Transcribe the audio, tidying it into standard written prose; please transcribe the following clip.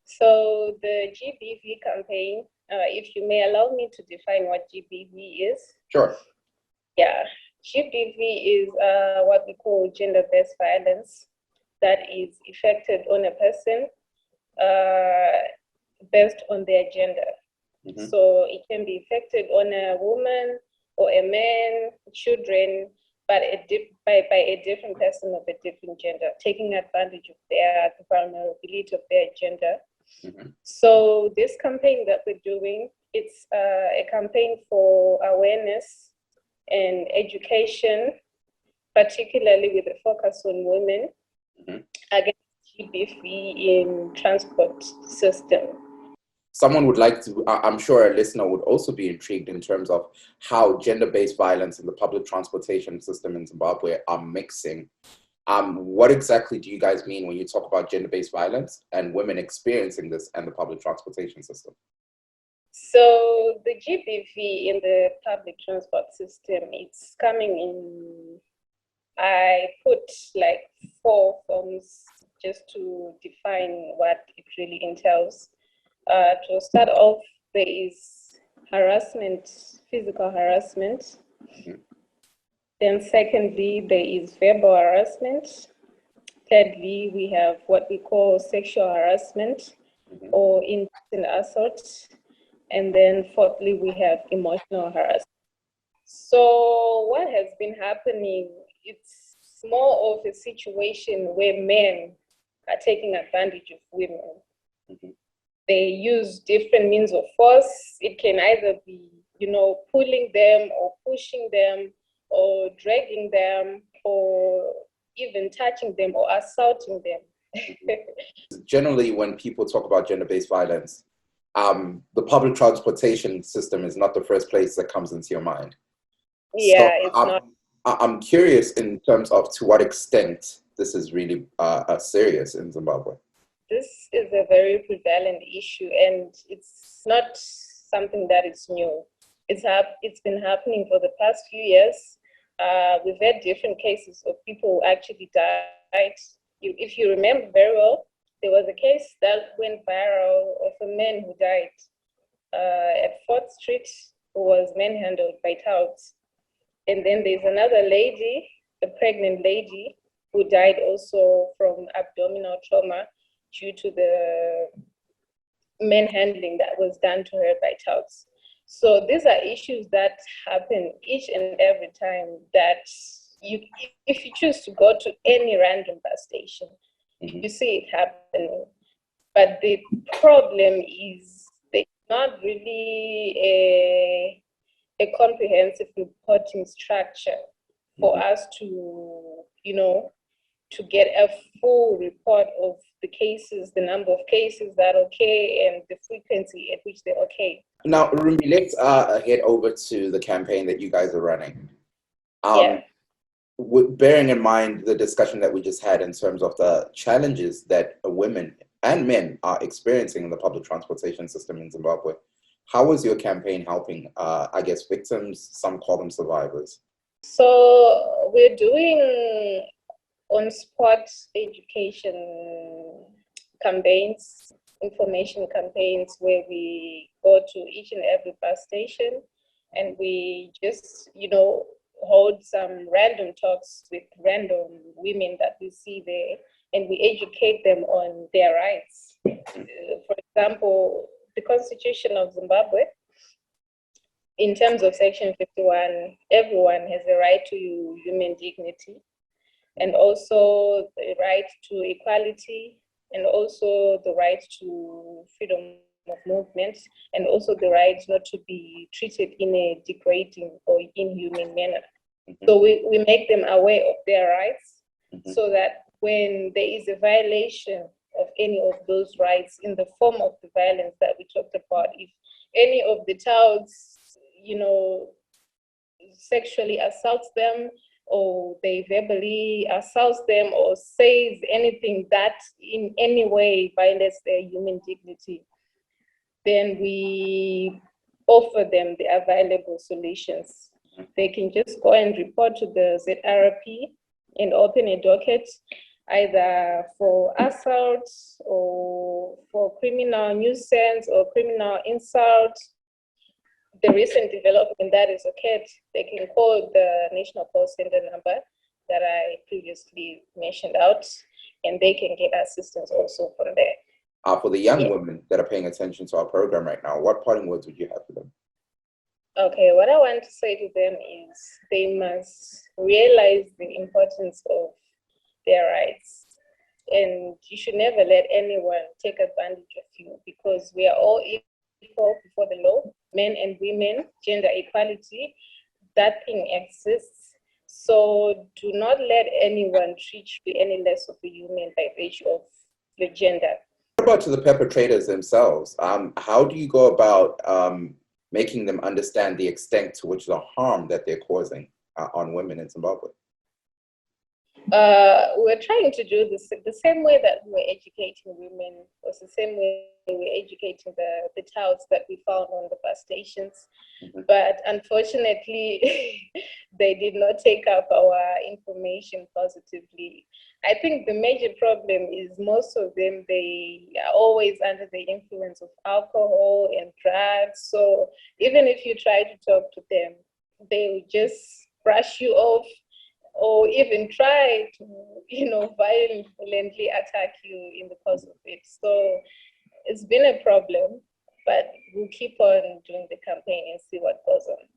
So the GBV campaign, if you may allow me to define what GBV is. Sure. Yeah, GBV is what we call gender-based violence that is effected on a person based on their gender. Mm-hmm. So it can be affected on a woman or a man, children, but by a different person of a different gender, taking advantage of the vulnerability of their gender. Mm-hmm. So this campaign that we're doing, it's a campaign for awareness and education, particularly with a focus on women, mm-hmm. against GBV in transport system. Someone would like to, I'm sure a listener would also be intrigued in terms of how gender-based violence in the public transportation system in Zimbabwe are mixing. What exactly do you guys mean when you talk about gender-based violence and women experiencing this and the public transportation system? So the GBV in the public transport system, it's coming in, I put like 4 forms just to define what it really entails. To start off, there is harassment, physical harassment. Mm-hmm. Then secondly, there is verbal harassment. Thirdly, we have what we call sexual harassment, mm-hmm. or indecent assault. And then fourthly, we have emotional harassment. So what has been happening, it's more of a situation where men are taking advantage of women. Mm-hmm. They use different means of force. It can either be, pulling them or pushing them or dragging them or even touching them or assaulting them. Generally, when people talk about gender-based violence, the public transportation system is not the first place that comes into your mind. Yeah, so it's not. I'm curious in terms of to what extent this is really serious in Zimbabwe. This is a very prevalent issue, and it's not something that is new. It's been happening for the past few years. We've had different cases of people who actually died. If you remember very well, there was a case that went viral of a man who died at 4th Street, who was manhandled by touts. And then there's another lady, a pregnant lady, who died also from abdominal trauma due to the manhandling that was done to her by touts. So these are issues that happen each and every time that if you choose to go to any random bus station, mm-hmm. you see it happening. But the problem is there's not really a comprehensive reporting structure for mm-hmm. us to, to get a full report of the cases, the number of cases that okay, and the frequency at which they're okay. Now, Rumbi, let's head over to the campaign that you guys are running. Yeah. Bearing in mind the discussion that we just had in terms of the challenges that women and men are experiencing in the public transportation system in Zimbabwe, how is your campaign helping, victims? Some call them survivors. So we're doing on-spot education campaigns, information campaigns, where we go to each and every bus station and we just, hold some random talks with random women that we see there, and we educate them on their rights. For example, the Constitution of Zimbabwe, in terms of Section 51, everyone has a right to human dignity, and also the right to equality, and also the right to freedom of movement, and also the right not to be treated in a degrading or inhuman manner. Mm-hmm. So we make them aware of their rights, mm-hmm. so that when there is a violation of any of those rights in the form of the violence that we talked about, if any of the touts, sexually assaults them, or they verbally assaults them, or says anything that in any way violates their human dignity, then we offer them the available solutions. They can just go and report to the ZRP and open a docket. either for assault or for criminal nuisance or criminal insult. The recent development that is occurred, they can call the national call center number that I previously mentioned out, and they can get assistance also from there. For the young women that are paying attention to our program right now, what parting words would you have for them? Okay, what I want to say to them is they must realize the importance of their rights. And you should never let anyone take advantage of you, because we are all equal before the law, men and women, gender equality, that thing exists. So do not let anyone treat you any less of a human by virtue of your gender. What about to the perpetrators themselves? How do you go about making them understand the extent to which the harm that they're causing on women in Zimbabwe? We're trying to do this the same way that we're educating women, was the same way we're educating the touts that we found on the bus stations. Mm-hmm. But unfortunately, they did not take up our information positively. I think the major problem is most of them, they are always under the influence of alcohol and drugs. So even if you try to talk to them, they will just brush you off, or even try to, violently attack you in the course of it. So it's been a problem, but we'll keep on doing the campaign and see what goes on.